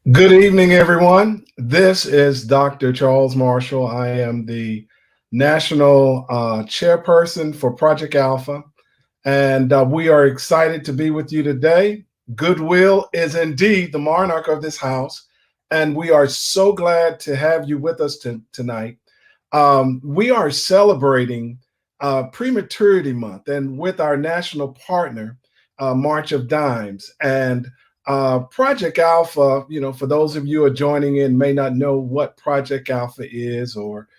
Good evening, everyone. This is Dr. Charles Marshall. I am the National Chairperson for Project Alpha, and we are excited to be with you today. Goodwill is indeed the monarch of this house, and we are so glad to have you with us tonight. We are celebrating Prematurity Month, and with our national partner, March of Dimes. And Project Alpha, for those of you who are joining in, may not know what Project Alpha is or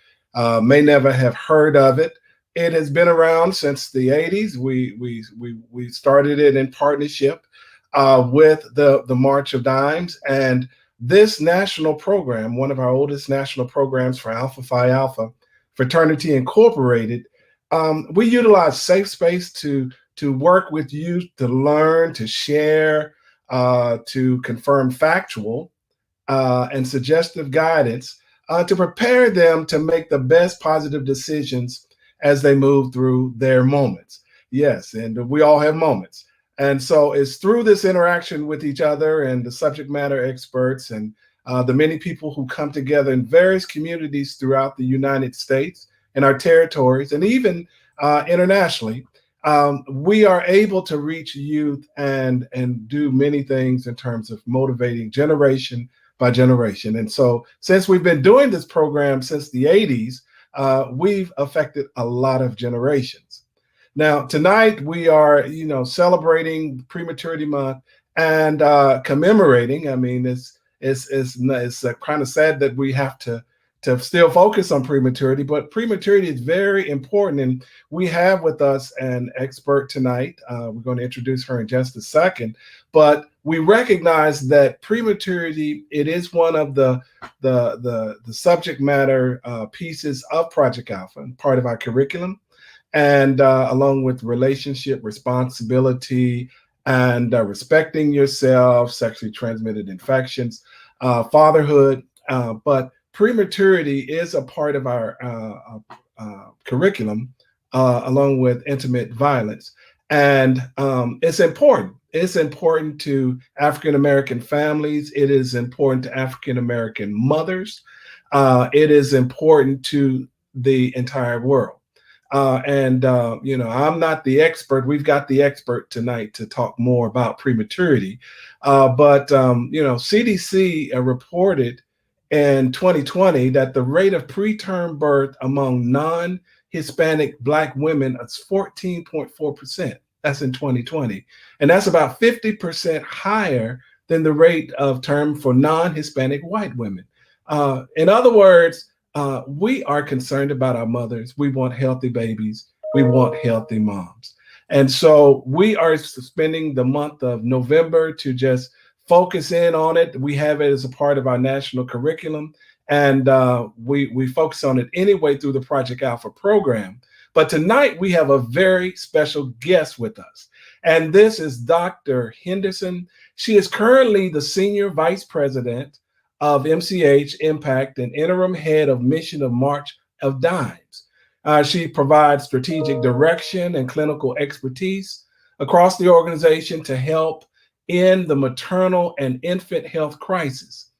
may never have heard of it. It has been around since the 80s. We started it in partnership with the March of Dimes. And this national program, one of our oldest national programs for Alpha Phi Alpha Fraternity Incorporated, we utilize safe space to work with youth, to learn, to share, to confirm factual and suggestive guidance to prepare them to make the best positive decisions as they move through their moments. Yes, and we all have moments. And so it's through this interaction with each other and the subject matter experts and the many people who come together in various communities throughout the United States and our territories and even internationally, we are able to reach youth and do many things in terms of motivating generation by generation. And so since we've been doing this program since the 80s, we've affected a lot of generations. Now, tonight we are, celebrating Prematurity Month and commemorating. I mean, it's kind of sad that we have to still focus on prematurity, but prematurity is very important. And we have with us an expert tonight. We're going to introduce her in just a second, but we recognize that prematurity, it is one of the subject matter pieces of Project Alpha, part of our curriculum, and along with relationship responsibility and respecting yourself, sexually transmitted infections, fatherhood, but prematurity is a part of our curriculum, along with intimate violence. And it's important. It's important to African American families. It is important to African American mothers. It is important to the entire world. I'm not the expert. We've got the expert tonight to talk more about prematurity. But CDC reported in 2020 that the rate of preterm birth among non-Hispanic Black women is 14.4%. That's in 2020. And that's about 50% higher than the rate of term for non-Hispanic white women. In other words, we are concerned about our mothers. We want healthy babies. We want healthy moms. And so we are spending the month of November to just focus in on it. We have it as a part of our national curriculum, and we focus on it anyway through the Project Alpha program. But tonight we have a very special guest with us, and this is Dr. Henderson. She is currently the Senior Vice President of MCH Impact and Interim Head of Mission of March of Dimes. She provides strategic direction and clinical expertise across the organization to help in the maternal and infant health crisis.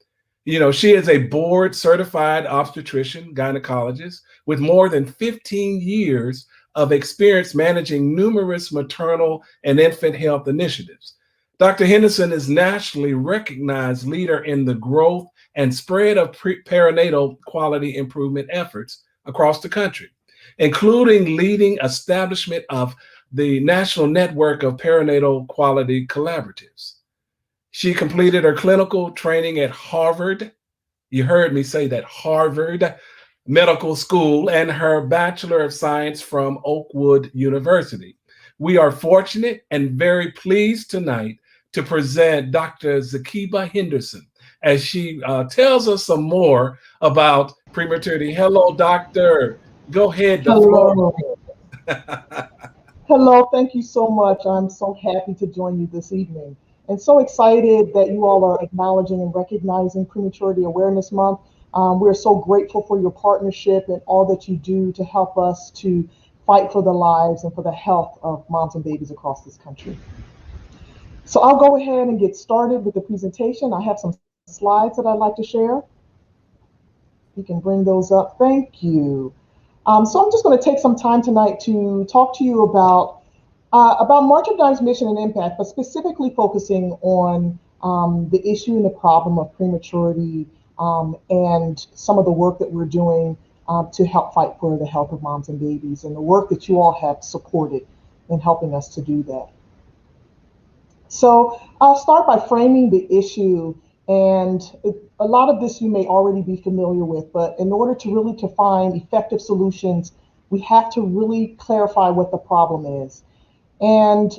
She is a board certified obstetrician gynecologist with more than 15 years of experience managing numerous maternal and infant health initiatives. Dr. Henderson is nationally recognized leader in the growth and spread of perinatal quality improvement efforts across the country, including leading establishment of the National Network of Perinatal Quality Collaboratives. She completed her clinical training at Harvard. You heard me say that, Harvard Medical School, and her Bachelor of Science from Oakwood University. We are fortunate and very pleased tonight to present Dr. Zakiba Henderson as she tells us some more about prematurity. Hello, doctor. Go ahead, the floor. Hello. Hello, thank you so much. I'm so happy to join you this evening and so excited that you all are acknowledging and recognizing Prematurity Awareness Month. We're so grateful for your partnership and all that you do to help us to fight for the lives and for the health of moms and babies across this country. So I'll go ahead and get started with the presentation. I have some slides that I'd like to share. You can bring those up. Thank you. So I'm just going to take some time tonight to talk to you about March of Dimes' mission and impact, but specifically focusing on the issue and the problem of prematurity and some of the work that we're doing to help fight for the health of moms and babies, and the work that you all have supported in helping us to do that. So I'll start by framing the issue, and a lot of this you may already be familiar with, but in order to really to find effective solutions, we have to really clarify what the problem is. And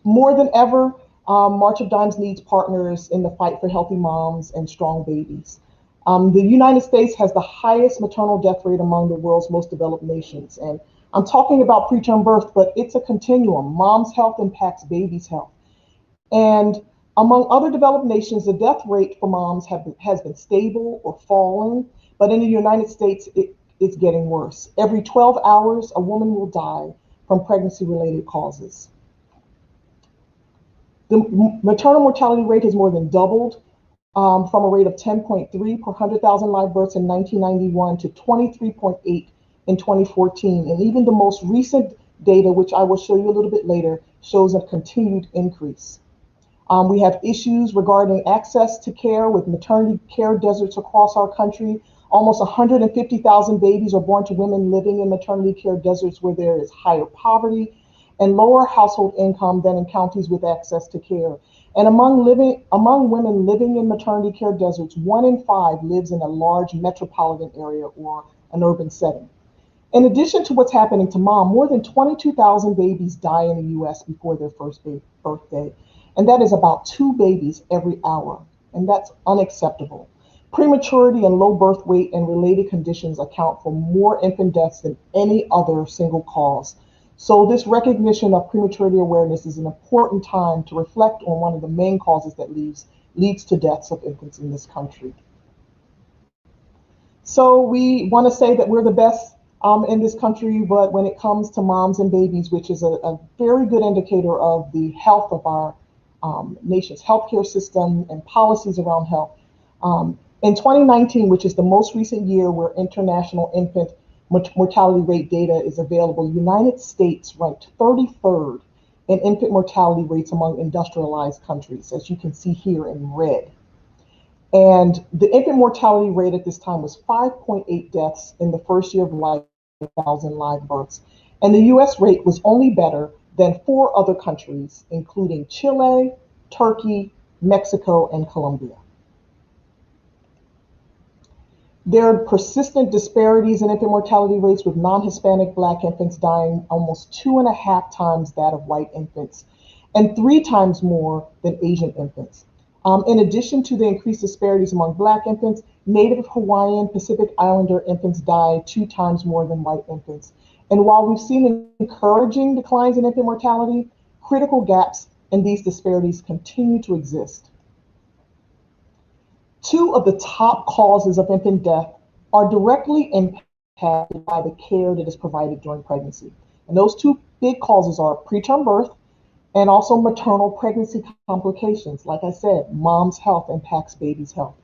more than ever, March of Dimes needs partners in the fight for healthy moms and strong babies. The United States has the highest maternal death rate among the world's most developed nations. And I'm talking about preterm birth, but it's a continuum. Mom's health impacts baby's health. And among other developed nations, the death rate for moms has been stable or falling, but in the United States, it's getting worse. Every 12 hours, a woman will die from pregnancy-related causes. The maternal mortality rate has more than doubled from a rate of 10.3 per 100,000 live births in 1991 to 23.8 in 2014. And even the most recent data, which I will show you a little bit later, shows a continued increase. We have issues regarding access to care with maternity care deserts across our country. Almost 150,000 babies are born to women living in maternity care deserts where there is higher poverty and lower household income than in counties with access to care. And among women living in maternity care deserts, 1 in 5 lives in a large metropolitan area or an urban setting. In addition to what's happening to mom, more than 22,000 babies die in the US before their first birthday. And that is about 2 babies every hour. And that's unacceptable. Prematurity and low birth weight and related conditions account for more infant deaths than any other single cause. So this recognition of prematurity awareness is an important time to reflect on one of the main causes that leads to deaths of infants in this country. So we want to say that we're the best in this country, but when it comes to moms and babies, which is a very good indicator of the health of our nation's healthcare system and policies around health. In 2019, which is the most recent year where international infant mortality rate data is available, the United States ranked 33rd in infant mortality rates among industrialized countries, as you can see here in red. And the infant mortality rate at this time was 5.8 deaths in the first year of life, 1,000 live births. And the US rate was only better than 4 other countries, including Chile, Turkey, Mexico, and Colombia. There are persistent disparities in infant mortality rates, with non-Hispanic Black infants dying almost 2.5 times that of white infants, and 3 times more than Asian infants. In addition to the increased disparities among Black infants, Native Hawaiian Pacific Islander infants die 2 times more than white infants. And while we've seen encouraging declines in infant mortality, critical gaps in these disparities continue to exist. 2 of the top causes of infant death are directly impacted by the care that is provided during pregnancy. And those 2 big causes are preterm birth and also maternal pregnancy complications. Like I said, mom's health impacts baby's health.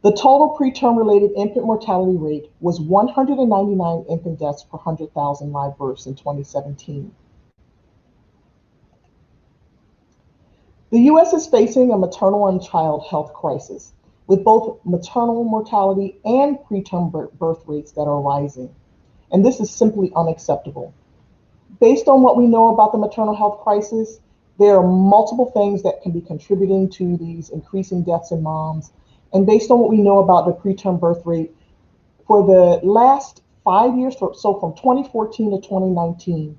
The total preterm-related infant mortality rate was 199 infant deaths per 100,000 live births in 2017. The US is facing a maternal and child health crisis, with both maternal mortality and preterm birth rates that are rising. And this is simply unacceptable. Based on what we know about the maternal health crisis, there are multiple things that can be contributing to these increasing deaths in moms. And based on what we know about the preterm birth rate, for the last 5 years, so from 2014 to 2019,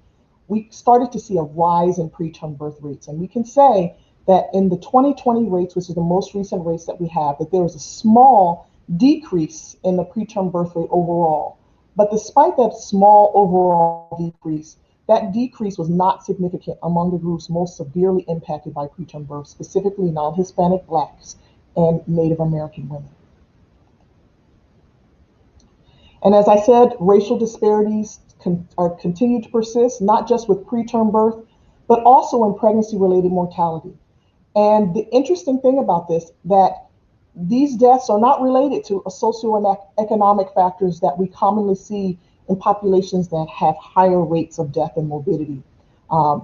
we started to see a rise in preterm birth rates. And we can say that in the 2020 rates, which is the most recent rates that we have, that there was a small decrease in the preterm birth rate overall. But despite that small overall decrease, that decrease was not significant among the groups most severely impacted by preterm birth, specifically non-Hispanic Blacks and Native American women. And as I said, racial disparities continue to persist, not just with preterm birth, but also in pregnancy-related mortality. And the interesting thing about this, that these deaths are not related to socioeconomic factors that we commonly see in populations that have higher rates of death and morbidity.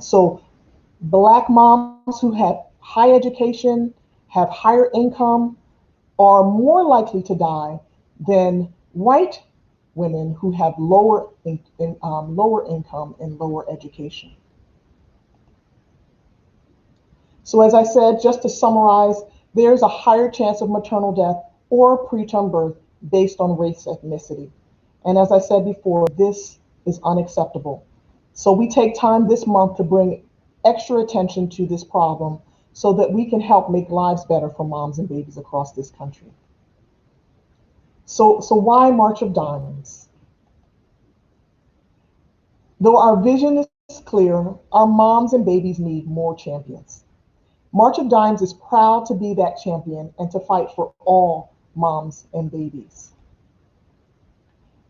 So Black moms who have high education, have higher income, are more likely to die than white women who have lower income and lower education. So as I said, just to summarize, there's a higher chance of maternal death or preterm birth based on race ethnicity. And as I said before, this is unacceptable. So we take time this month to bring extra attention to this problem so that we can help make lives better for moms and babies across this country. So why March of Dimes? Though our vision is clear, our moms and babies need more champions. March of Dimes is proud to be that champion and to fight for all moms and babies.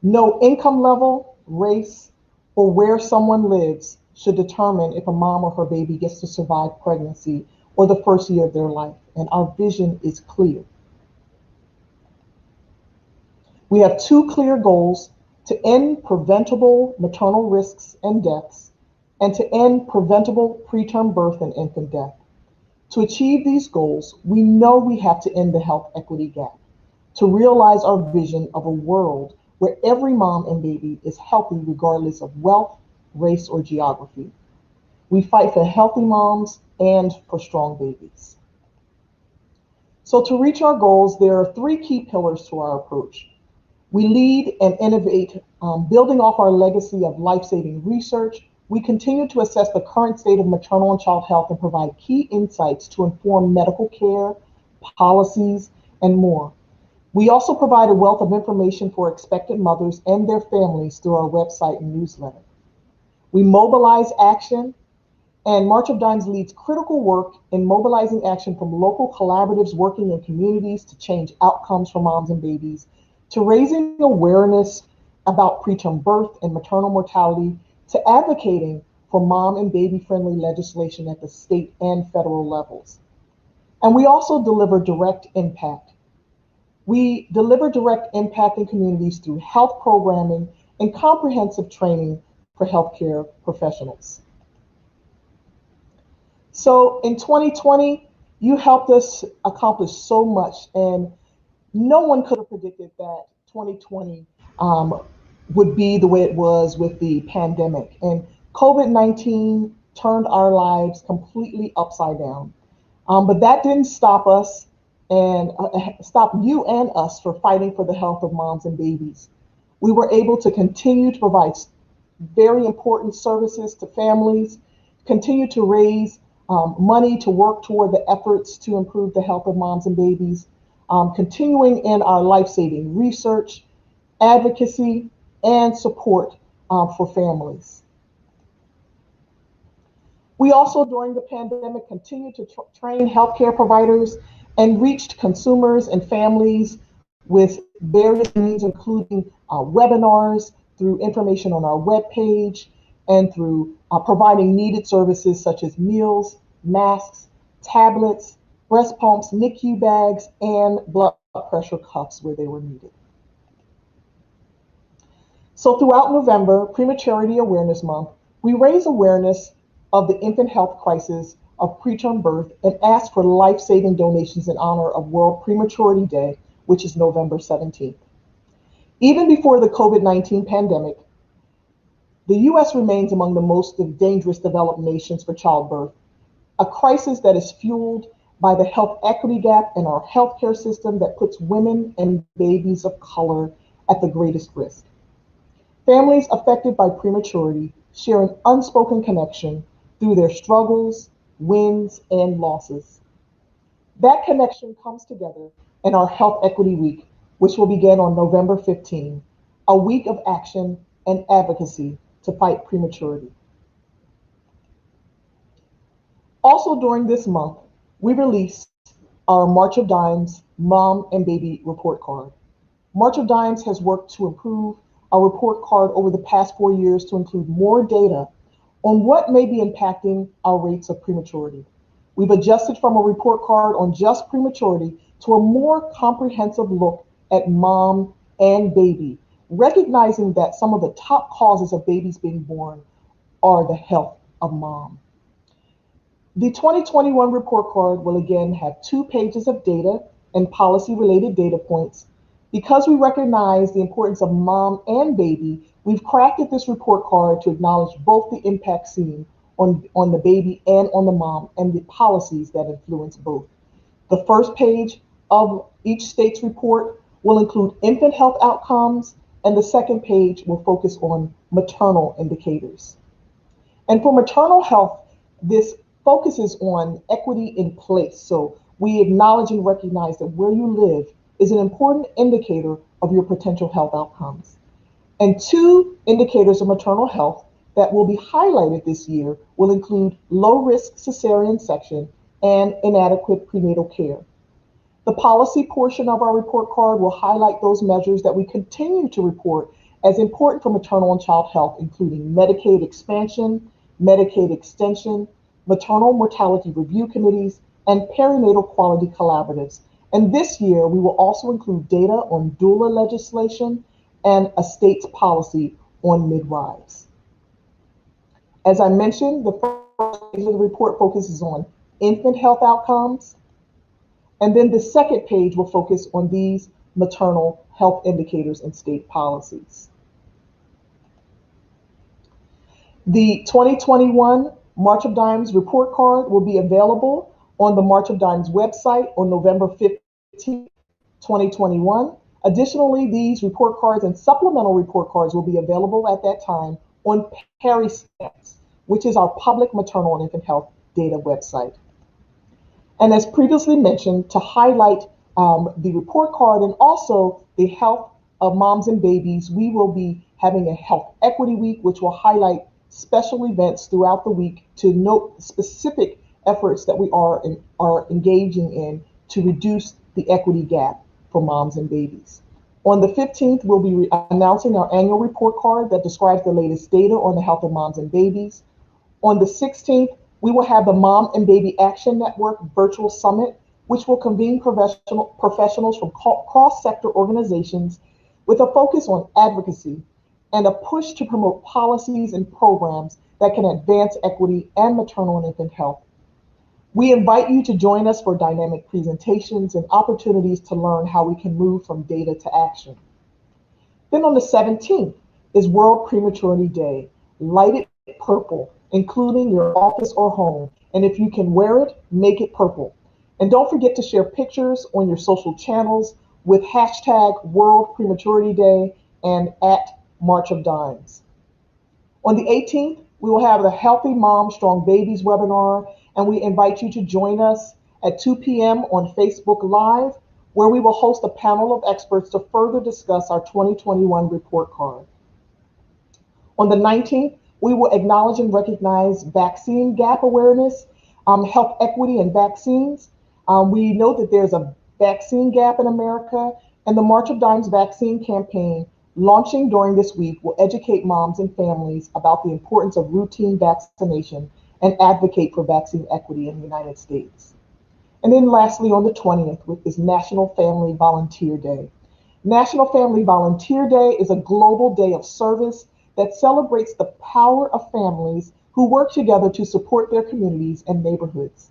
No income level, race, or where someone lives should determine if a mom or her baby gets to survive pregnancy or the first year of their life, and our vision is clear. We have two clear goals: to end preventable maternal risks and deaths, and to end preventable preterm birth and infant death. To achieve these goals, we know we have to end the health equity gap, to realize our vision of a world where every mom and baby is healthy regardless of wealth, race, or geography. We fight for healthy moms and for strong babies. So to reach our goals, there are three key pillars to our approach. We lead and innovate, building off our legacy of life-saving research. We continue to assess the current state of maternal and child health and provide key insights to inform medical care, policies, and more. We also provide a wealth of information for expectant mothers and their families through our website and newsletter. We mobilize action, and March of Dimes leads critical work in mobilizing action from local collaboratives working in communities to change outcomes for moms and babies, to raising awareness about preterm birth and maternal mortality, to advocating for mom and baby-friendly legislation at the state and federal levels. And we also deliver direct impact. We deliver direct impact in communities through health programming and comprehensive training for healthcare professionals. So in 2020, you helped us accomplish so much, and no one could have predicted that 2020 would be the way it was with the pandemic. And COVID-19 turned our lives completely upside down. But that didn't stop us and stop you and us for fighting for the health of moms and babies. We were able to continue to provide very important services to families, continue to raise money to work toward the efforts to improve the health of moms and babies, continuing in our life-saving research, advocacy, and support for families. We also, during the pandemic, continued to train healthcare providers and reached consumers and families with various means, including webinars, through information on our webpage, and through providing needed services such as meals, masks, tablets, breast pumps, NICU bags, and blood pressure cuffs where they were needed. So throughout November, Prematurity Awareness Month, we raise awareness of the infant health crisis of preterm birth and ask for life-saving donations in honor of World Prematurity Day, which is November 17th. Even before the COVID-19 pandemic, the US remains among the most dangerous developed nations for childbirth, a crisis that is fueled by the health equity gap in our healthcare system that puts women and babies of color at the greatest risk. Families affected by prematurity share an unspoken connection through their struggles, wins, and losses. That connection comes together in our Health Equity Week, which will begin on November 15, a week of action and advocacy to fight prematurity. Also during this month, we released our March of Dimes Mom and Baby Report Card. March of Dimes has worked to improve our report card over the past 4 years to include more data on what may be impacting our rates of prematurity. We've adjusted from a report card on just prematurity to a more comprehensive look at mom and baby, recognizing that some of the top causes of babies being born are the health of mom. The 2021 report card will again have 2 pages of data and policy related data points. Because we recognize the importance of mom and baby, we've crafted this report card to acknowledge both the impact seen on the baby and on the mom and the policies that influence both. The first page of each state's report will include infant health outcomes, and the second page will focus on maternal indicators. And for maternal health, this focuses on equity in place. So we acknowledge and recognize that where you live is an important indicator of your potential health outcomes. And 2 indicators of maternal health that will be highlighted this year will include low risk cesarean section and inadequate prenatal care. The policy portion of our report card will highlight those measures that we continue to report as important for maternal and child health, including Medicaid expansion, Medicaid extension, maternal mortality review committees, and perinatal quality collaboratives. And this year, we will also include data on doula legislation and a state's policy on midwives. As I mentioned, the first page of the report focuses on infant health outcomes, and then the second page will focus on these maternal health indicators and state policies. The 2021 March of Dimes report card will be available on the March of Dimes website on November 15th, 2021. Additionally, these report cards and supplemental report cards will be available at that time on PREMATURITY, which is our public maternal and infant health data website. And as previously mentioned, to highlight the report card and also the health of moms and babies, we will be having a Health Equity Week, which will highlight special events throughout the week to note specific efforts that we are engaging in to reduce the equity gap for moms and babies. On the 15th, we'll be announcing our annual report card that describes the latest data on the health of moms and babies. On the 16th, we will have the Mom and Baby Action Network Virtual Summit, which will convene professionals from cross-sector organizations with a focus on advocacy and a push to promote policies and programs that can advance equity and maternal and infant health. We invite you to join us for dynamic presentations and opportunities to learn how we can move from data to action. Then on the 17th is World Prematurity Day. Light it purple, including your office or home. And if you can wear it, make it purple. And don't forget to share pictures on your social channels with hashtag World Prematurity Day and at March of Dimes. On the 18th, we will have the Healthy Mom, Strong Babies webinar, and we invite you to join us at 2 p.m. on Facebook Live, where we will host a panel of experts to further discuss our 2021 report card. On the 19th, we will acknowledge and recognize vaccine gap awareness, health equity and vaccines. We know that there's a vaccine gap in America, and the March of Dimes vaccine campaign launching during this week will educate moms and families about the importance of routine vaccination and advocate for vaccine equity in the United States. And then lastly, on the 20th is National Family Volunteer Day. National Family Volunteer Day is a global day of service that celebrates the power of families who work together to support their communities and neighborhoods.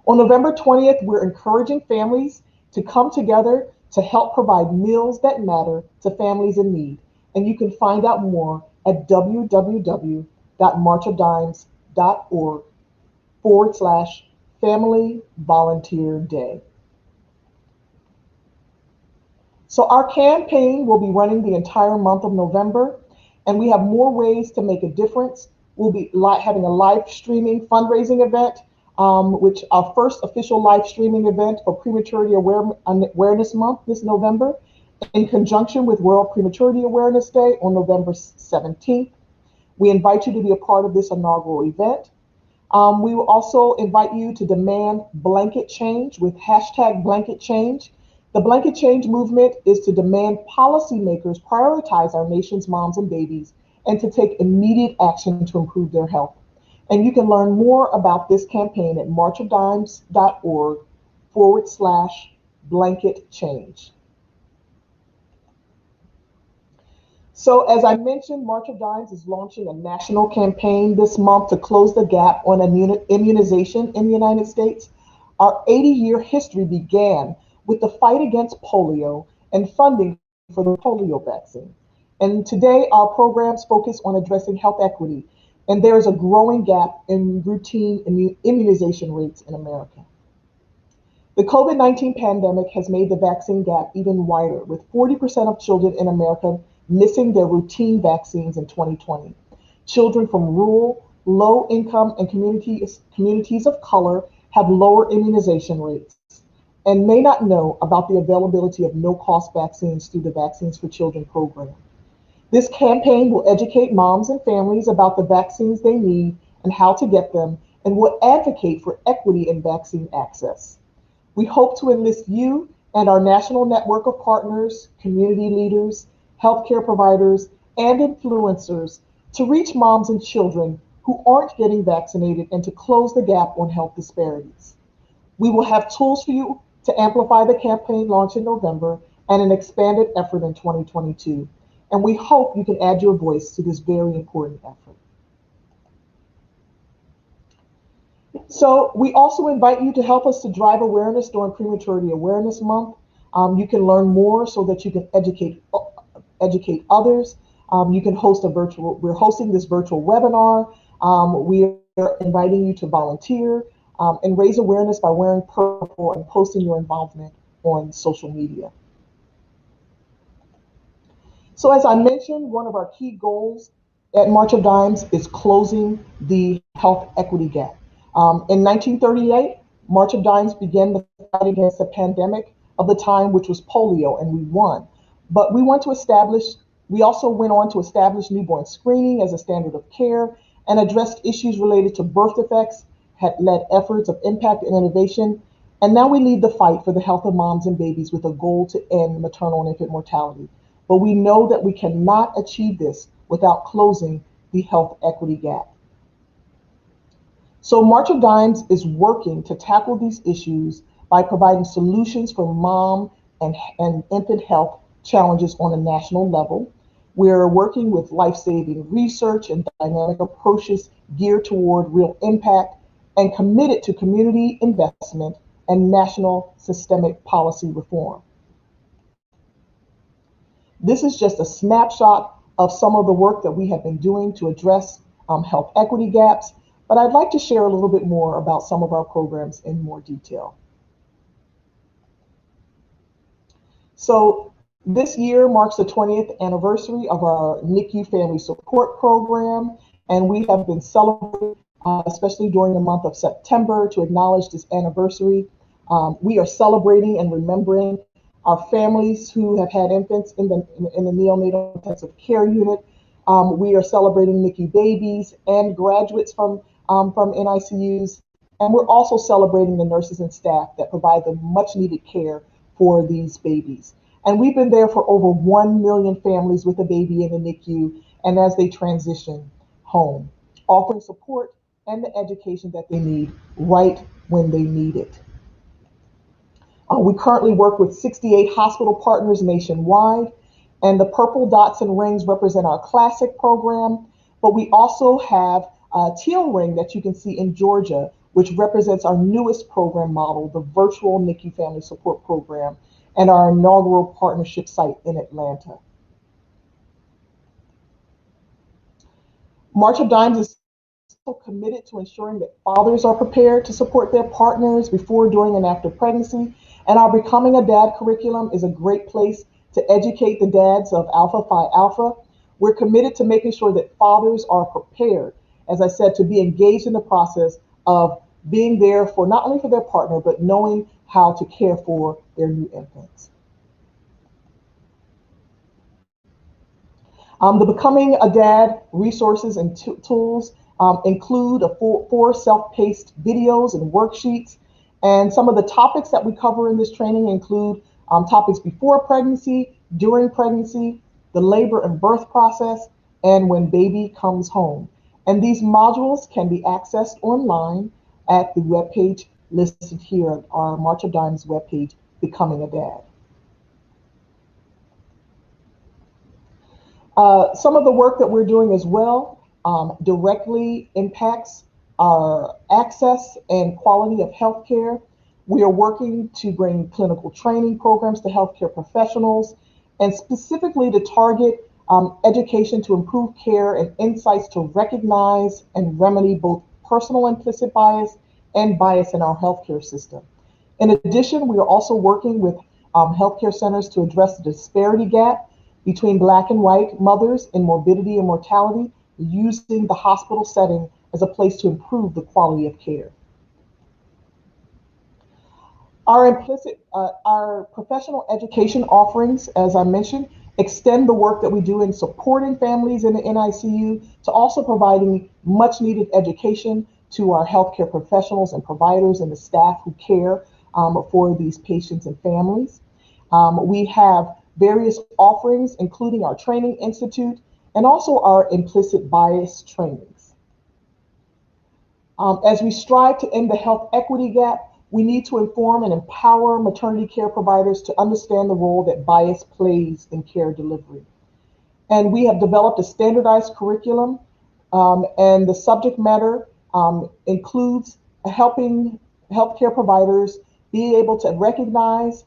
On November 20th, we're encouraging families to come together to help provide meals that matter to families in need. And you can find out more at www.marchofdimes.org/Family Volunteer Day. So our campaign will be running the entire month of November, and we have more ways to make a difference. We'll be having a live streaming fundraising event, which our first official live streaming event for Prematurity Awareness Month this November, in conjunction with World Prematurity Awareness Day on November 17th. We invite you to be a part of this inaugural event. We will also invite you to demand blanket change with hashtag blanket change. The blanket change movement is to demand policymakers prioritize our nation's moms and babies and to take immediate action to improve their health. And you can learn more about this campaign at marchofdimes.org/blanket change. So as I mentioned, March of Dimes is launching a national campaign this month to close the gap on immunization in the United States. Our 80-year history began with the fight against polio and funding for the polio vaccine. And today, our programs focus on addressing health equity, and there is a growing gap in routine immunization rates in America. The COVID-19 pandemic has made the vaccine gap even wider, with 40% of children in America missing their routine vaccines in 2020. Children from rural, low-income, and communities of color have lower immunization rates and may not know about the availability of no-cost vaccines through the Vaccines for Children program. This campaign will educate moms and families about the vaccines they need and how to get them, and will advocate for equity in vaccine access. We hope to enlist you and our national network of partners, community leaders, healthcare providers, and influencers to reach moms and children who aren't getting vaccinated and to close the gap on health disparities. We will have tools for you to amplify the campaign launch in November and an expanded effort in 2022. And we hope you can add your voice to this very important effort. So we also invite you to help us to drive awareness during Prematurity Awareness Month. You can learn more so that you can educate others. You can host we're hosting this virtual webinar. We are inviting you to volunteer and raise awareness by wearing purple and posting your involvement on social media. So as I mentioned, one of our key goals at March of Dimes is closing the health equity gap. In 1938, March of Dimes began the fight against the pandemic of the time, which was polio, and we won. But we also went on to establish newborn screening as a standard of care and addressed issues related to birth defects, had led efforts of impact and innovation. And now we lead the fight for the health of moms and babies with a goal to end maternal and infant mortality. But we know that we cannot achieve this without closing the health equity gap. So March of Dimes is working to tackle these issues by providing solutions for mom and infant health challenges on a national level. We're working with life-saving research and dynamic approaches geared toward real impact and committed to community investment and national systemic policy reform. This is just a snapshot of some of the work that we have been doing to address health equity gaps, but I'd like to share a little bit more about some of our programs in more detail. So this year marks the 20th anniversary of our NICU Family Support Program, and we have been celebrating, especially during the month of September, to acknowledge this anniversary. We are celebrating and remembering our families who have had infants in the neonatal intensive care unit. We are celebrating NICU babies and graduates from NICUs, and we're also celebrating the nurses and staff that provide the much needed care for these babies. And we've been there for over 1 million families with a baby in the NICU and as they transition home, offering support and the education that they need right when they need it. We currently work with 68 hospital partners nationwide, and the purple dots and rings represent our classic program, but we also have a teal ring that you can see in Georgia, which represents our newest program model, the virtual NICU Family Support Program, and our inaugural partnership site in Atlanta. March of Dimes is so committed to ensuring that fathers are prepared to support their partners before, during, and after pregnancy. And our Becoming a Dad curriculum is a great place to educate the dads of Alpha Phi Alpha. We're committed to making sure that fathers are prepared, as I said, to be engaged in the process of being there for not only for their partner, but knowing how to care for their new infants. The Becoming a Dad resources and tools include four self-paced videos and worksheets. And some of the topics that we cover in this training include topics before pregnancy, during pregnancy, the labor and birth process, and when baby comes home. And these modules can be accessed online at the webpage listed here, our March of Dimes webpage, Becoming a Dad. Some of the work that we're doing as well directly impacts our access and quality of healthcare. We are working to bring clinical training programs to healthcare professionals, and specifically to target education to improve care and insights to recognize and remedy both personal implicit bias and bias in our healthcare system. In addition, we are also working with healthcare centers to address the disparity gap between Black and white mothers in morbidity and mortality, using the hospital setting as a place to improve the quality of care. Our professional education offerings, as I mentioned, extend the work that we do in supporting families in the NICU to also providing much needed education to our healthcare professionals and providers and the staff who care for these patients and families. We have various offerings, including our training institute and also our implicit bias trainings. As we strive to end the health equity gap, we need to inform and empower maternity care providers to understand the role that bias plays in care delivery. And we have developed a standardized curriculum, and the subject matter includes helping healthcare providers be able to recognize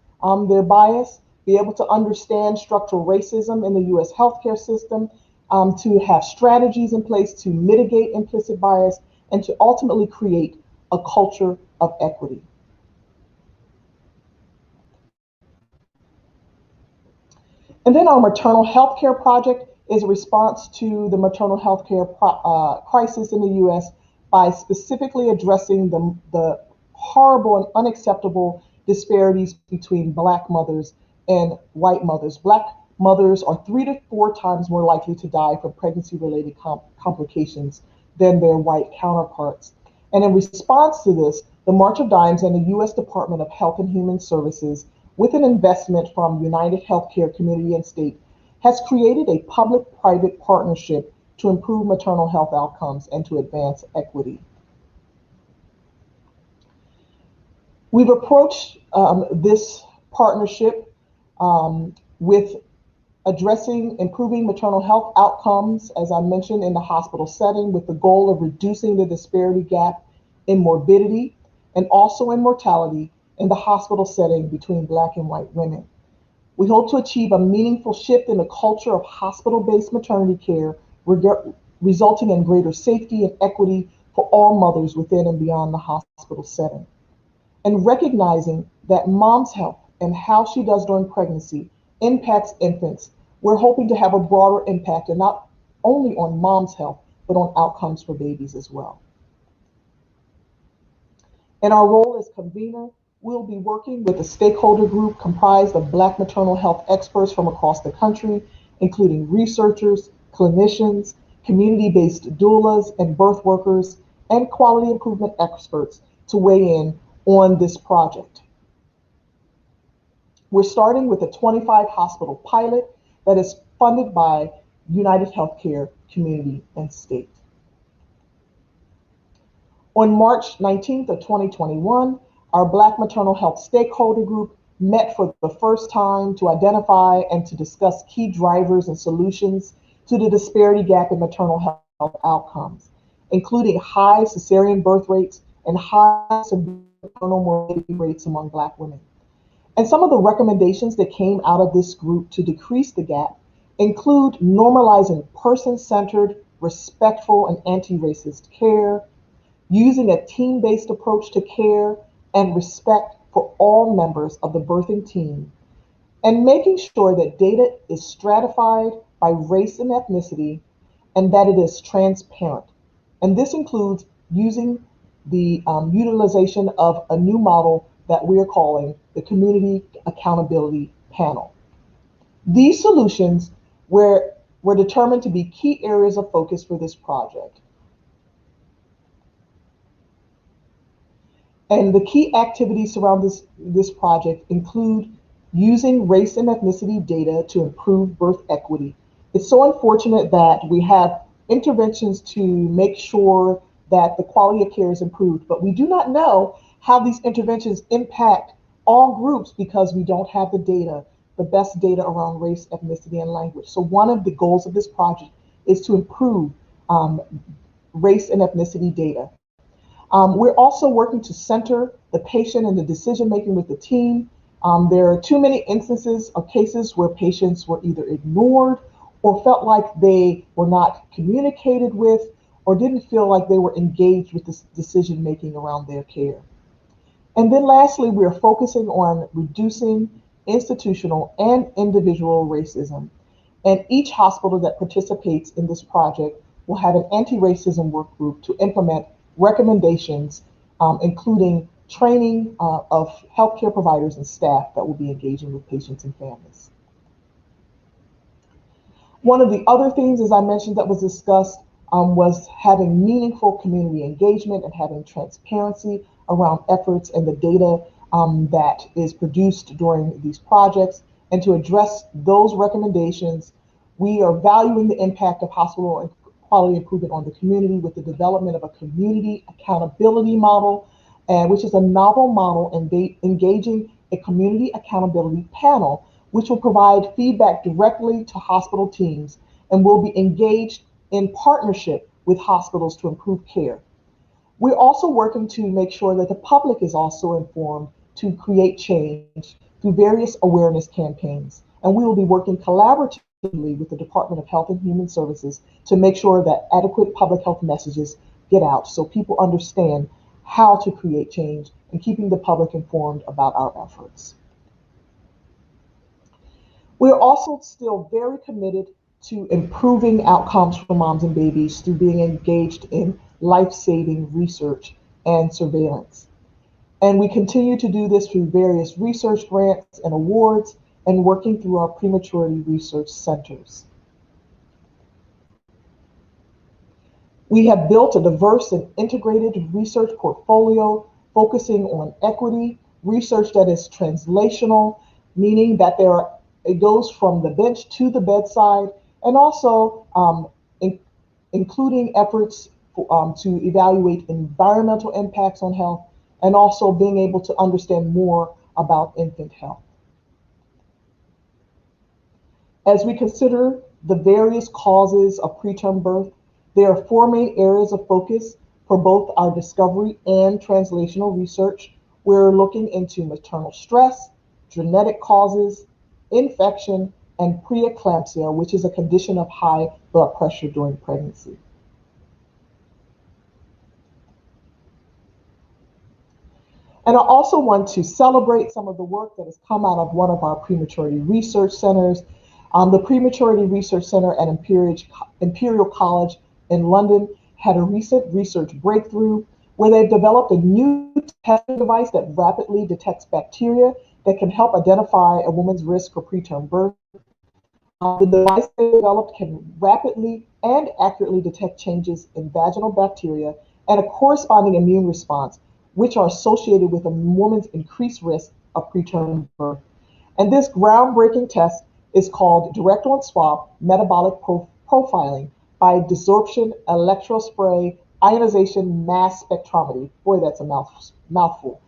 their bias, be able to understand structural racism in the US healthcare system, to have strategies in place to mitigate implicit bias, and to ultimately create a culture of equity. And then our maternal health care project is a response to the maternal health care crisis in the US by specifically addressing the horrible and unacceptable disparities between Black mothers and white mothers. Black mothers are 3 to 4 times more likely to die from pregnancy-related complications than their white counterparts. And in response to this, the March of Dimes and the US Department of Health and Human Services, with an investment from United Healthcare Community and State, has created a public-private partnership to improve maternal health outcomes and to advance equity. We've approached this partnership with addressing improving maternal health outcomes, as I mentioned, in the hospital setting, with the goal of reducing the disparity gap in morbidity and also in mortality in the hospital setting between Black and white women. We hope to achieve a meaningful shift in the culture of hospital-based maternity care, resulting in greater safety and equity for all mothers within and beyond the hospital setting. And recognizing that mom's health and how she does during pregnancy impacts infants, we're hoping to have a broader impact, and not only on mom's health, but on outcomes for babies as well. In our role as convener, we'll be working with a stakeholder group comprised of Black maternal health experts from across the country, including researchers, clinicians, community-based doulas and birth workers, and quality improvement experts to weigh in on this project. We're starting with a 25 hospital pilot that is funded by United Healthcare Community and State. On March 19th of 2021, our Black maternal health stakeholder group met for the first time to identify and to discuss key drivers and solutions to the disparity gap in maternal health outcomes, including high cesarean birth rates and high severe maternal morbidity rates among Black women. And some of the recommendations that came out of this group to decrease the gap include normalizing person-centered, respectful, and anti-racist care, using a team-based approach to care and respect for all members of the birthing team, and making sure that data is stratified by race and ethnicity, and that it is transparent. And this includes using the utilization of a new model that we are calling the Community Accountability Panel. These solutions were determined to be key areas of focus for this project. And the key activities around this project include using race and ethnicity data to improve birth equity. It's so unfortunate that we have interventions to make sure that the quality of care is improved. But we do not know how these interventions impact all groups because we don't have the data, the best data around race, ethnicity, and language. So one of the goals of this project is to improve race and ethnicity data. We're also working to center the patient and the decision making with the team. There are too many instances of cases where patients were either ignored or felt like they were not communicated with or didn't feel like they were engaged with this decision making around their care. And then lastly, we are focusing on reducing institutional and individual racism. And each hospital that participates in this project will have an anti-racism work group to implement recommendations, including training of healthcare providers and staff that will be engaging with patients and families. One of the other things, as I mentioned, that was discussed was having meaningful community engagement and having transparency around efforts and the data that is produced during these projects. And to address those recommendations, we are valuing the impact of hospital quality improvement on the community with the development of a community accountability model, which is a novel model engaging a community accountability panel, which will provide feedback directly to hospital teams and will be engaged in partnership with hospitals to improve care. We're also working to make sure that the public is also informed to create change through various awareness campaigns. And we will be working collaboratively with the Department of Health and Human Services to make sure that adequate public health messages get out so people understand how to create change and keeping the public informed about our efforts. We're also still very committed to improving outcomes for moms and babies through being engaged in life-saving research and surveillance. And we continue to do this through various research grants and awards and working through our prematurity research centers. We have built a diverse and integrated research portfolio focusing on equity, research that is translational, meaning that it goes from the bench to the bedside, and also including efforts to evaluate environmental impacts on health, and also being able to understand more about infant health. As we consider the various causes of preterm birth, there are four main areas of focus for both our discovery and translational research. We're looking into maternal stress, genetic causes, infection, and preeclampsia, which is a condition of high blood pressure during pregnancy. And I also want to celebrate some of the work that has come out of one of our prematurity research centers. The Prematurity Research Center at Imperial College in London had a recent research breakthrough where they've developed a new testing device that rapidly detects bacteria that can help identify a woman's risk for preterm birth. The device they developed can rapidly and accurately detect changes in vaginal bacteria and a corresponding immune response, which are associated with a woman's increased risk of preterm birth. And this groundbreaking test is called direct on swab metabolic profiling by desorption electrospray ionization mass spectrometry. Boy, that's a mouthful.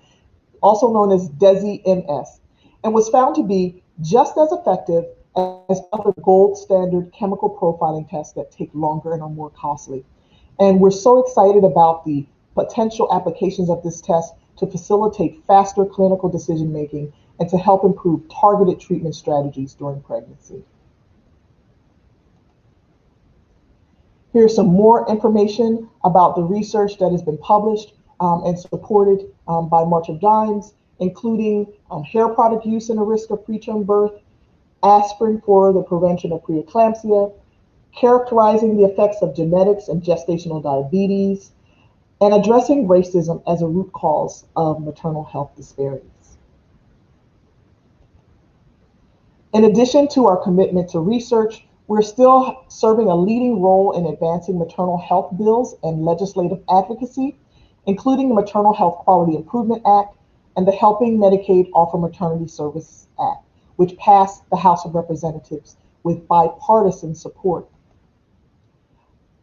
Also known as DESI-MS, and was found to be just as effective as other gold standard chemical profiling tests that take longer and are more costly. And we're so excited about the potential applications of this test to facilitate faster clinical decision making and to help improve targeted treatment strategies during pregnancy. Here's some more information about the research that has been published and supported by March of Dimes, including hair product use and the risk of preterm birth, aspirin for the prevention of preeclampsia, characterizing the effects of genetics and gestational diabetes, and addressing racism as a root cause of maternal health disparities. In addition to our commitment to research, we're still serving a leading role in advancing maternal health bills and legislative advocacy, including the Maternal Health Quality Improvement Act and the Helping Medicaid Offer Maternity Services Act, which passed the House of Representatives with bipartisan support.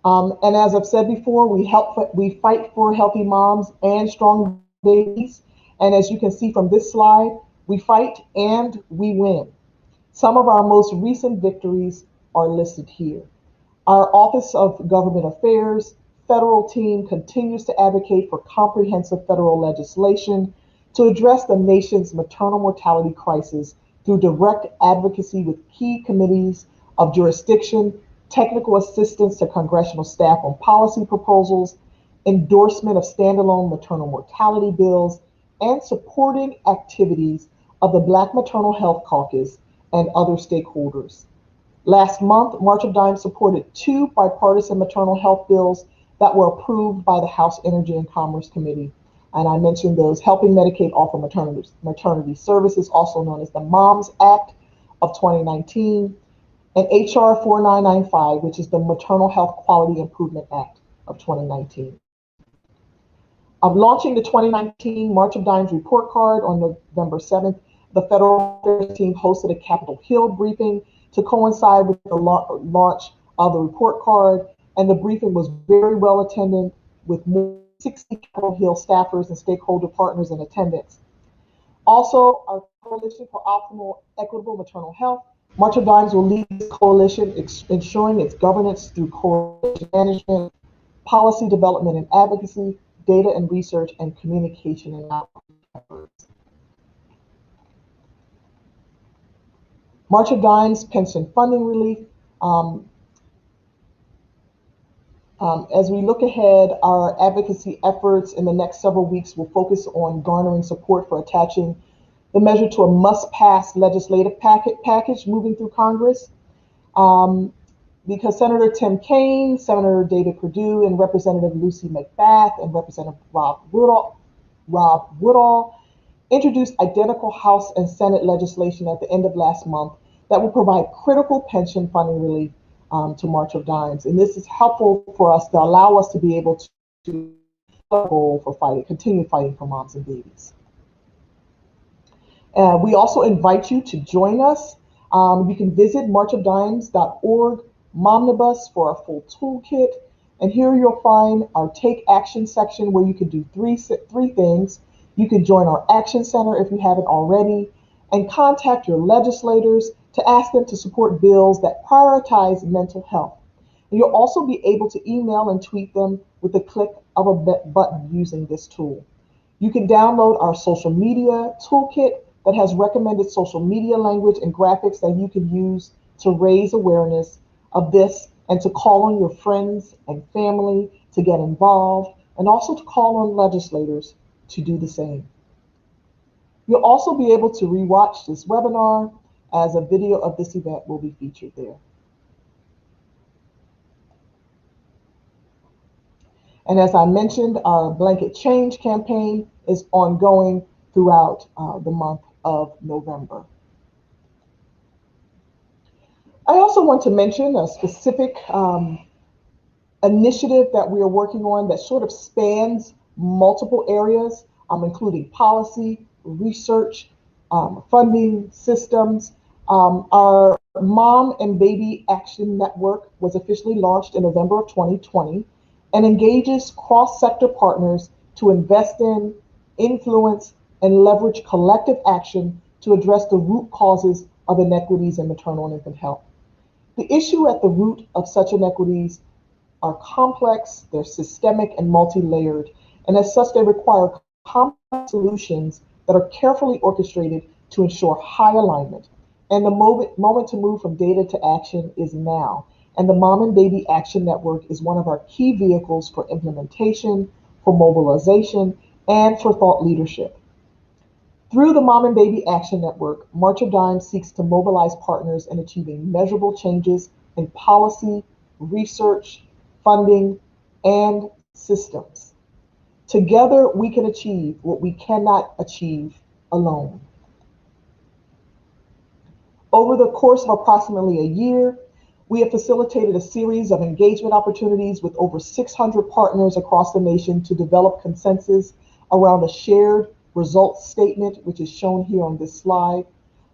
And as I've said before, we fight for healthy moms and strong babies. And as you can see from this slide, we fight and we win. Some of our most recent victories are listed here. Our Office of Government Affairs federal team continues to advocate for comprehensive federal legislation to address the nation's maternal mortality crisis through direct advocacy with key committees of jurisdiction, technical assistance to congressional staff on policy proposals, endorsement of standalone maternal mortality bills, and supporting activities of the Black Maternal Health Caucus and other stakeholders. Last month, March of Dimes supported two bipartisan maternal health bills that were approved by the House Energy and Commerce Committee. And I mentioned those: Helping Medicaid Offer Maternity Services, also known as the MOMS Act of 2019, and HR 4995, which is the Maternal Health Quality Improvement Act of 2019. Launching the 2019 March of Dimes report card on November 7th, the federal affairs team hosted a Capitol Hill briefing to coincide with the launch of the report card, and the briefing was very well attended with more than 60 Capitol Hill staffers and stakeholder partners in attendance. Also, our Coalition for Optimal Equitable Maternal Health, March of Dimes will lead this coalition, ensuring its governance through coalition management, policy development and advocacy, data and research, and communication and outreach efforts. March of Dimes pension funding relief. As we look ahead, our advocacy efforts in the next several weeks will focus on garnering support for attaching the measure to a must-pass legislative package moving through Congress. Because Senator Tim Kaine, Senator David Perdue, and Representative Lucy McBath and Representative Rob Woodall introduced identical House and Senate legislation at the end of last month that will provide critical pension funding relief to March of Dimes. And this is helpful for us to allow us to be able to goal for continue fighting for moms and babies. We also invite you to join us. You can visit marchofdimes.org Momnibus for our full toolkit. And here you'll find our Take Action section where you can do three things. You can join our Action Center if you haven't already, and contact your legislators to ask them to support bills that prioritize mental health. And you'll also be able to email and tweet them with the click of a button using this tool. You can download our social media toolkit that has recommended social media language and graphics that you can use to raise awareness of this and to call on your friends and family to get involved, and also to call on legislators to do the same. You'll also be able to rewatch this webinar as a video of this event will be featured there. And as I mentioned, our Blanket Change campaign is ongoing throughout the month of November. I also want to mention a specific initiative that we are working on that sort of spans multiple areas, including policy, research, funding, systems. Our Mom and Baby Action Network was officially launched in November of 2020 and engages cross-sector partners to invest in, influence, and leverage collective action to address the root causes of inequities in maternal and infant health. The issue at the root of such inequities are complex, they're systemic and multi-layered, and as such they require complex solutions that are carefully orchestrated to ensure high alignment. And the moment to move from data to action is now. And the Mom and Baby Action Network is one of our key vehicles for implementation, for mobilization, and for thought leadership. Through the Mom and Baby Action Network, March of Dimes seeks to mobilize partners in achieving measurable changes in policy, research, funding, and systems. Together, we can achieve what we cannot achieve alone. Over the course of approximately a year, we have facilitated a series of engagement opportunities with over 600 partners across the nation to develop consensus around a shared results statement, which is shown here on this slide,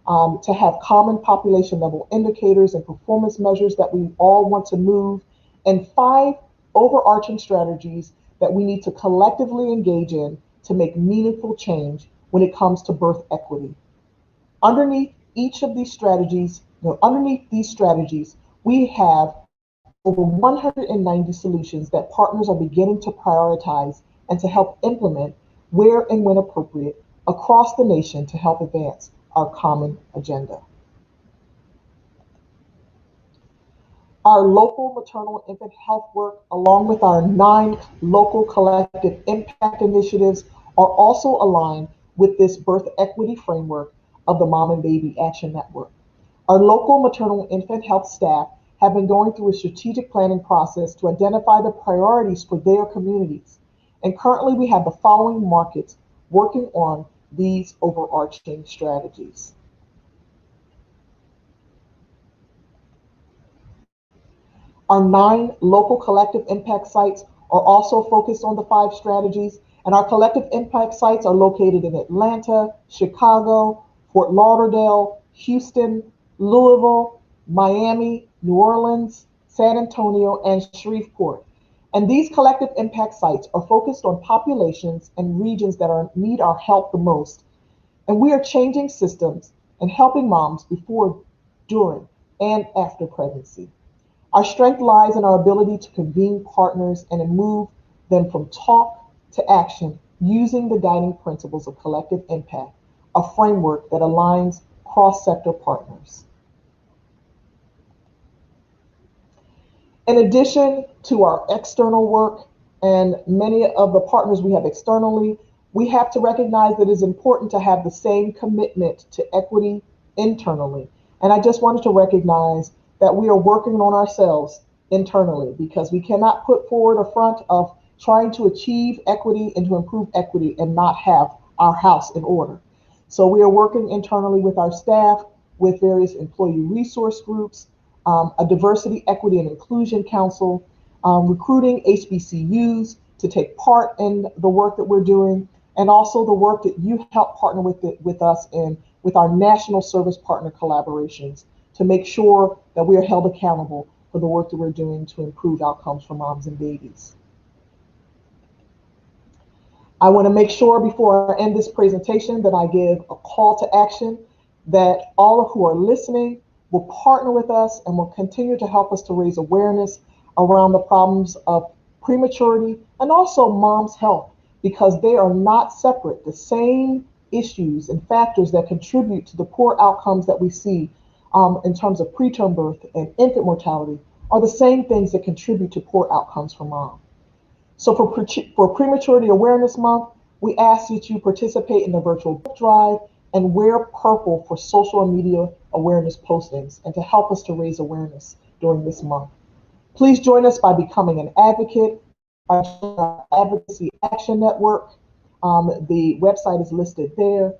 to have common population level indicators and performance measures that we all want to move and 5 overarching strategies that we need to collectively engage in to make meaningful change when it comes to birth equity. Underneath each of these strategies, underneath these strategies, we have over 190 solutions that partners are beginning to prioritize and to help implement where and when appropriate across the nation to help advance our common agenda. Our local maternal infant health work, along with our 9 local collective impact initiatives, are also aligned with this birth equity framework of the Mom and Baby Action Network. Our local maternal infant health staff have been going through a strategic planning process to identify the priorities for their communities. And currently we have the following markets working on these overarching strategies. Our 9 local collective impact sites are also focused on the 5 strategies, and our collective impact sites are located in Atlanta, Chicago, Fort Lauderdale, Houston, Louisville, Miami, New Orleans, San Antonio, and Shreveport. And these collective impact sites are focused on populations and regions that need our help the most. And we are changing systems and helping moms before, during, and after pregnancy. Our strength lies in our ability to convene partners and move them from talk to action using the guiding principles of collective impact, a framework that aligns cross-sector partners. In addition to our external work and many of the partners we have externally, we have to recognize that it is important to have the same commitment to equity internally. And I just wanted to recognize that we are working on ourselves internally, because we cannot put forward a front of trying to achieve equity and to improve equity and not have our house in order. So we are working internally with our staff, with various employee resource groups, a diversity, equity, and inclusion council, recruiting HBCUs to take part in the work that we're doing, and also the work that you help partner with us in with our national service partner collaborations to make sure that we are held accountable for the work that we're doing to improve outcomes for moms and babies. I want to make sure before I end this presentation that I give a call to action that all who are listening will partner with us and will continue to help us to raise awareness around the problems of prematurity and also mom's health, because they are not separate. The same issues and factors that contribute to the poor outcomes that we see in terms of preterm birth and infant mortality are the same things that contribute to poor outcomes for mom. So for Prematurity Awareness Month, we ask that you participate in the virtual book drive and wear purple for social media awareness postings and to help us to raise awareness during this month. Please join us by becoming an advocate by joining our Advocacy Action Network. The website is listed there.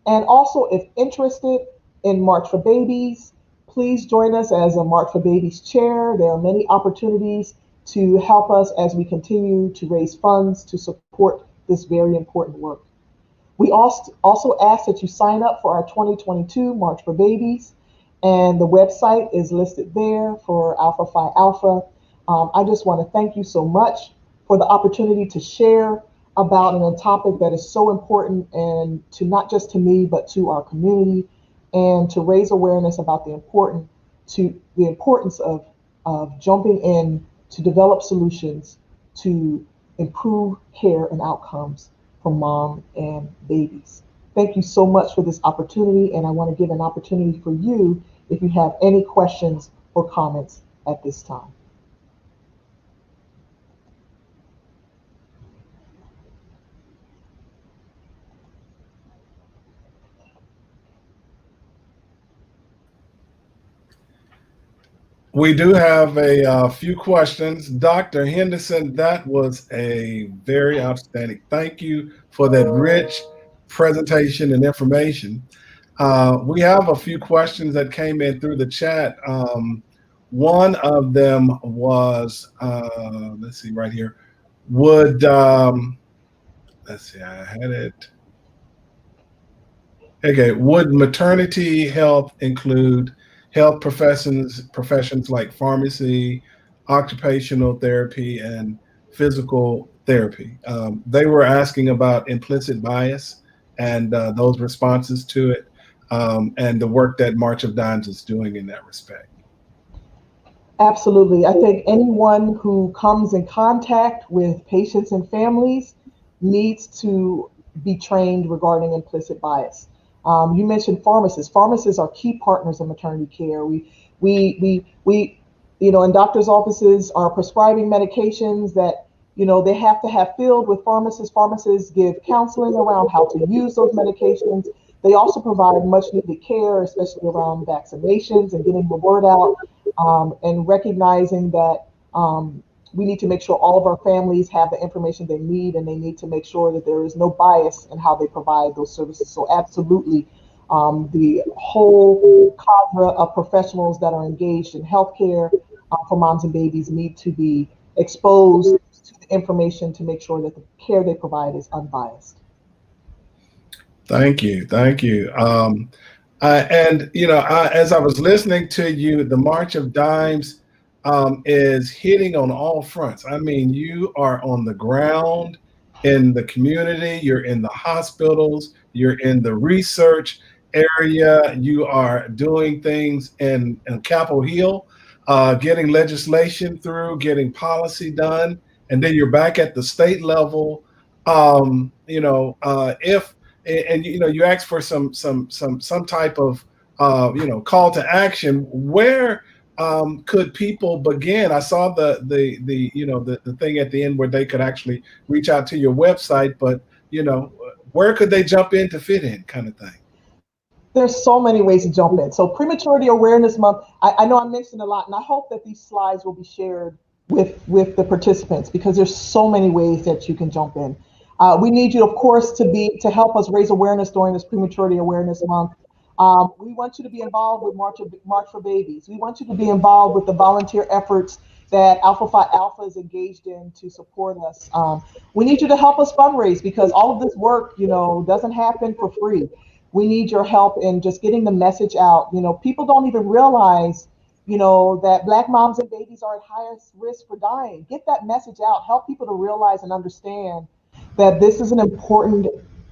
And also, if interested in March for Babies, please join us as a March for Babies chair. There are many opportunities to help us as we continue to raise funds to support this very important work. We also ask that you sign up for our 2022 March for Babies, and the website is listed there for Alpha Phi Alpha. I just want to thank you so much for the opportunity to share about a topic that is so important, and to not just to me, but to our community, and to raise awareness about the importance of jumping in to develop solutions to improve care and outcomes for mom and babies. Thank you so much for this opportunity, and I want to give an opportunity for you if you have any questions or comments at this time. We do have a few questions. Dr. Henderson, that was a very outstanding. Thank you for that rich presentation and information. We have a few questions that came in through the chat. One of them was, let's see right here. Let's see, I had it. Okay, would maternity health include health professions like pharmacy, occupational therapy and physical therapy. They were asking about implicit bias and those responses to it, and the work that March of Dimes is doing in that respect. Absolutely. I think anyone who comes in contact with patients and families needs to be trained regarding implicit bias. You mentioned pharmacists. Pharmacists are key partners in maternity care. We, in doctors' offices are prescribing medications that, they have to have filled with pharmacists. Pharmacists give counseling around how to use those medications. They also provide much needed care, especially around vaccinations and getting the word out, and recognizing that we need to make sure all of our families have the information they need, and they need to make sure that there is no bias in how they provide those services. So absolutely, the whole cadre of professionals that are engaged in healthcare for moms and babies need to be exposed to the information to make sure that the care they provide is unbiased. Thank you. Thank you. And, as I was listening to you, the March of Dimes is hitting on all fronts. I mean, you are on the ground in the community, you're in the hospitals, you're in the research area, you are doing things in Capitol Hill, getting legislation through, getting policy done, and then you're back at the state level. If and you ask for some type of call to action. Where could people begin? I saw the thing at the end where they could actually reach out to your website, but where could they jump in to fit in, kind of thing? There's so many ways to jump in. So Prematurity Awareness Month, I know I mentioned a lot, and I hope that these slides will be shared with the participants, because there's so many ways that you can jump in. We need you, of course, to help us raise awareness during this Prematurity Awareness Month. We want you to be involved with March for Babies. We want you to be involved with the volunteer efforts that Alpha Phi Alpha is engaged in to support us. We need you to help us fundraise, because all of this work, doesn't happen for free. We need your help in just getting the message out. People don't even realize, that Black moms and babies are at highest risk for dying. Get that message out. Help people to realize and understand that this is an important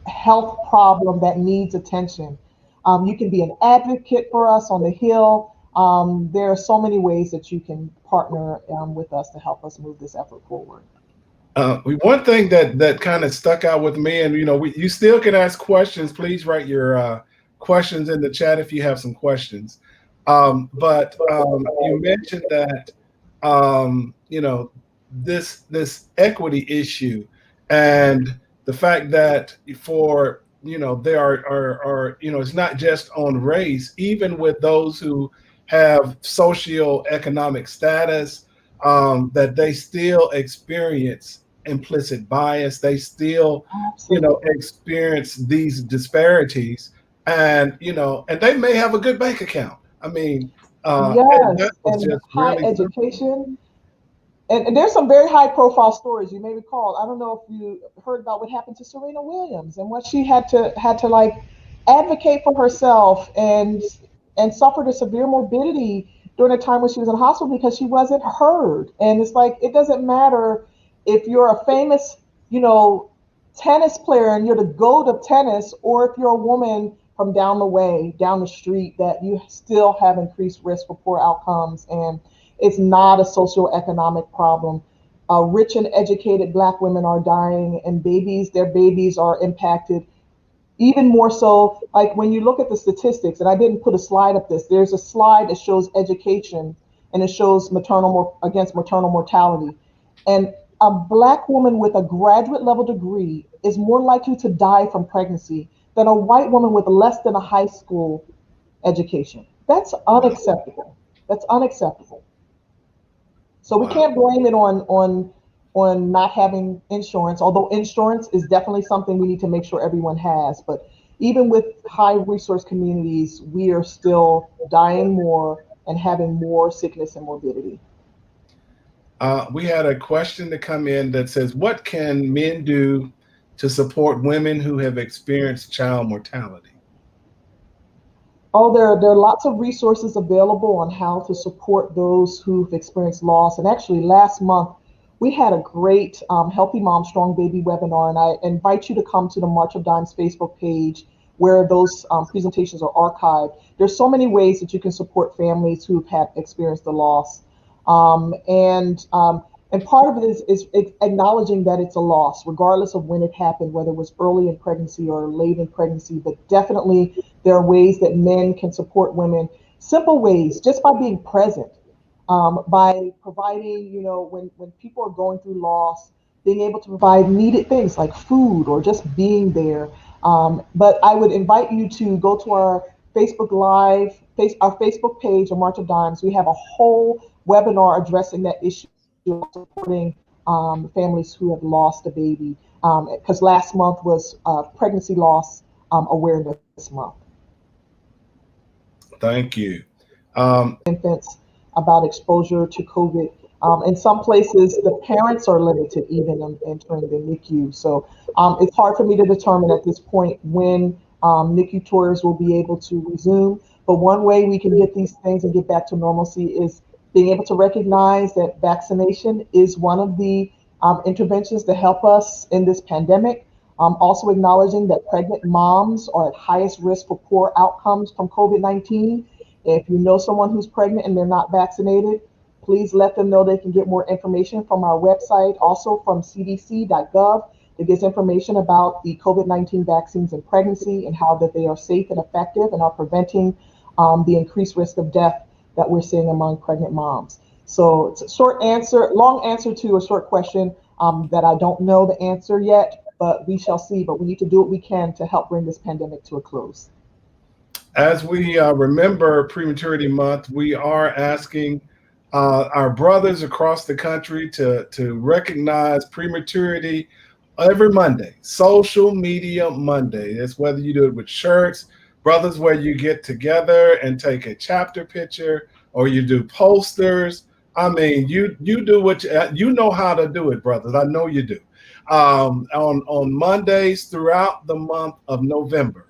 health problem that needs attention. You can be an advocate for us on the Hill. There are so many ways that you can partner with us to help us move this effort forward. One thing that kind of stuck out with me, and you still can ask questions. Please write your questions in the chat if you have some questions. But you mentioned that this equity issue, and the fact that for there are it's not just on race, even with those who have socioeconomic status, that they still experience implicit bias. They still, Absolutely. experience these disparities, and they may have a good bank account. I mean, and Yes, that was and just high really something. education. And there's some very high profile stories you may recall. I don't know if you heard about what happened to Serena Williams and what she had to like advocate for herself, and suffered a severe morbidity during a time when she was in hospital because she wasn't heard. And it's like, it doesn't matter if you're a famous, you know, tennis player and you're the goat of tennis, or if you're a woman from down the way, down the street, that you still have increased risk for poor outcomes. And it's not a socioeconomic problem. Rich and educated Black women are dying, and their babies are impacted even more so. Like when you look at the statistics, and I didn't put a slide up this, there's a slide that shows education, and it shows against maternal mortality. And a Black woman with a graduate level degree is more likely to die from pregnancy than a white woman with less than a high school education. That's unacceptable. That's unacceptable. So we Wow. can't blame it on not having insurance, although insurance is definitely something we need to make sure everyone has. But even with high resource communities, we are still dying more and having more sickness and morbidity. We had a question to come in that says, "What can men do to support women who have experienced child mortality?" Oh, there are lots of resources available on how to support those who've experienced loss. And actually, last month, we had a great Healthy Mom, Strong Baby webinar, and I invite you to come to the March of Dimes Facebook page where those presentations are archived. There's so many ways that you can support families who've had experienced the loss. Um, and um, and part of it is acknowledging that it's a loss, regardless of when it happened, whether it was early in pregnancy or late in pregnancy. But definitely, there are ways that men can support women, simple ways, just by being present, by providing, when people are going through loss, being able to provide needed things like food or just being there. But I would invite you to go to our Facebook Live, our Facebook page of March of Dimes. We have a whole webinar addressing that issue of supporting families who have lost a baby. Because last month was Pregnancy Loss Awareness Month. Thank you. Infants about exposure to COVID. In some places, the parents are limited even in entering the NICU. So it's hard for me to determine at this point when NICU tours will be able to resume. But one way we can get these things and get back to normalcy is being able to recognize that vaccination is one of the interventions to help us in this pandemic. Also acknowledging that pregnant moms are at highest risk for poor outcomes from COVID-19. If you know someone who's pregnant and they're not vaccinated, please let them know they can get more information from our website, also from cdc.gov, that gives information about the COVID-19 vaccines in pregnancy and how that they are safe and effective and are preventing the increased risk of death that we're seeing among pregnant moms. So it's a short answer, long answer to a short question that I don't know the answer yet, but we shall see. But we need to do what we can to help bring this pandemic to a close. As we remember Prematurity Month, we are asking our brothers across the country to recognize prematurity every Monday, Social Media Monday. That's whether you do it with shirts, brothers, where you get together and take a chapter picture, or you do posters. I mean, you do what you know how to do it, brothers. I know you do. On Mondays throughout the month of November.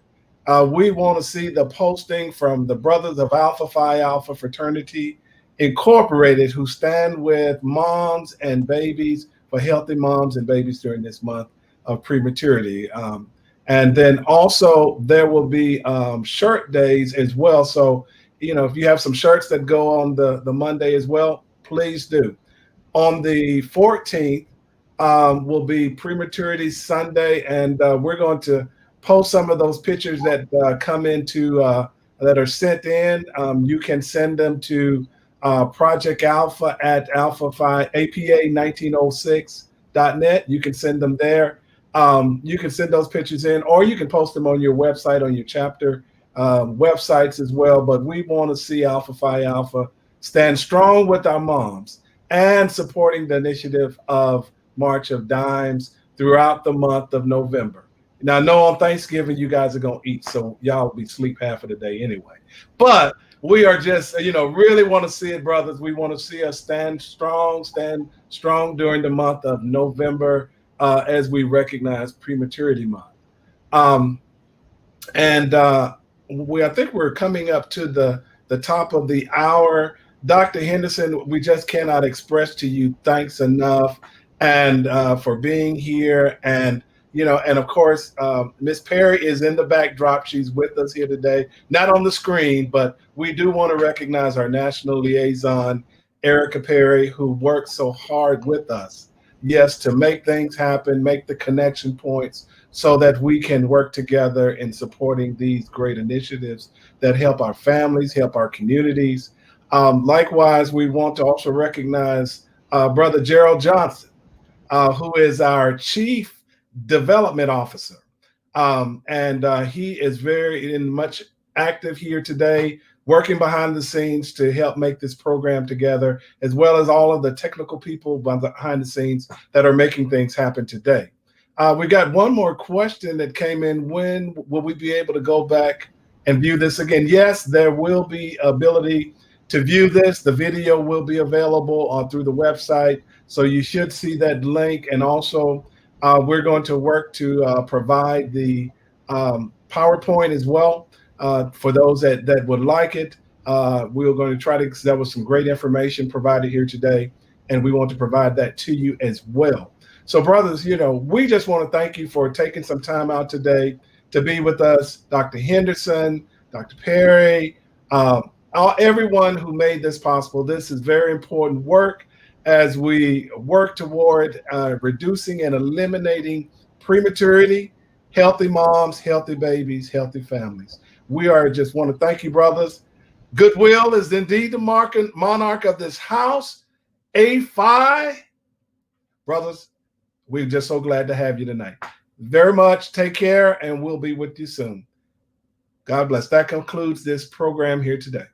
We want to see the posting from the Brothers of Alpha Phi Alpha Fraternity Incorporated, who stand with moms and babies for healthy moms and babies during this month of prematurity. And then also there will be shirt days as well. So, if you have some shirts that go on the Monday as well, please do. On the 14th will be Prematurity Sunday, and we're going to post some of those pictures that come into that are sent in. You can send them to Project Alpha at Alpha Phi APA 1906.net. You can send them there. You can send those pictures in, or you can post them on your website, on your chapter websites as well. But we want to see Alpha Phi Alpha stand strong with our moms and supporting the initiative of March of Dimes throughout the month of November. Now, I know on Thanksgiving you guys are going to eat, so y'all will be asleep half of the day anyway. But we are just, really want to see it, brothers. We want to see us stand strong during the month of November as we recognize Prematurity Month. I think we're coming up to the top of the hour. Dr. Henderson, we just cannot express to you thanks enough and for being here. And of course, Miss Perry is in the backdrop. She's with us here today, not on the screen, but we do want to recognize our national liaison, Erica Perry, who works so hard with us, yes, to make things happen, make the connection points so that we can work together in supporting these great initiatives that help our families, help our communities. Likewise, we want to also recognize Brother Gerald Johnson, who is our Chief Development Officer. He is very much active here today, working behind the scenes to help make this program together, as well as all of the technical people behind the scenes that are making things happen today. We got one more question that came in. When will we be able to go back and view this again? Yes, there will be ability to view this. The video will be available through the website. So you should see that link. And also, we're going to work to provide the PowerPoint as well. for those that would like it. We're going to try to, because there was some great information provided here today, and we want to provide that to you as well. So, brothers, we just want to thank you for taking some time out today to be with us. Dr. Henderson, Dr. Perry, everyone who made this possible. This is very important work as we work toward reducing and eliminating prematurity, healthy moms, healthy babies, healthy families. We are just want to thank you, brothers. Goodwill is indeed the monarch of this house. Phi, brothers, we're just so glad to have you tonight. Very much. Take care, and we'll be with you soon. God bless. That concludes this program here today.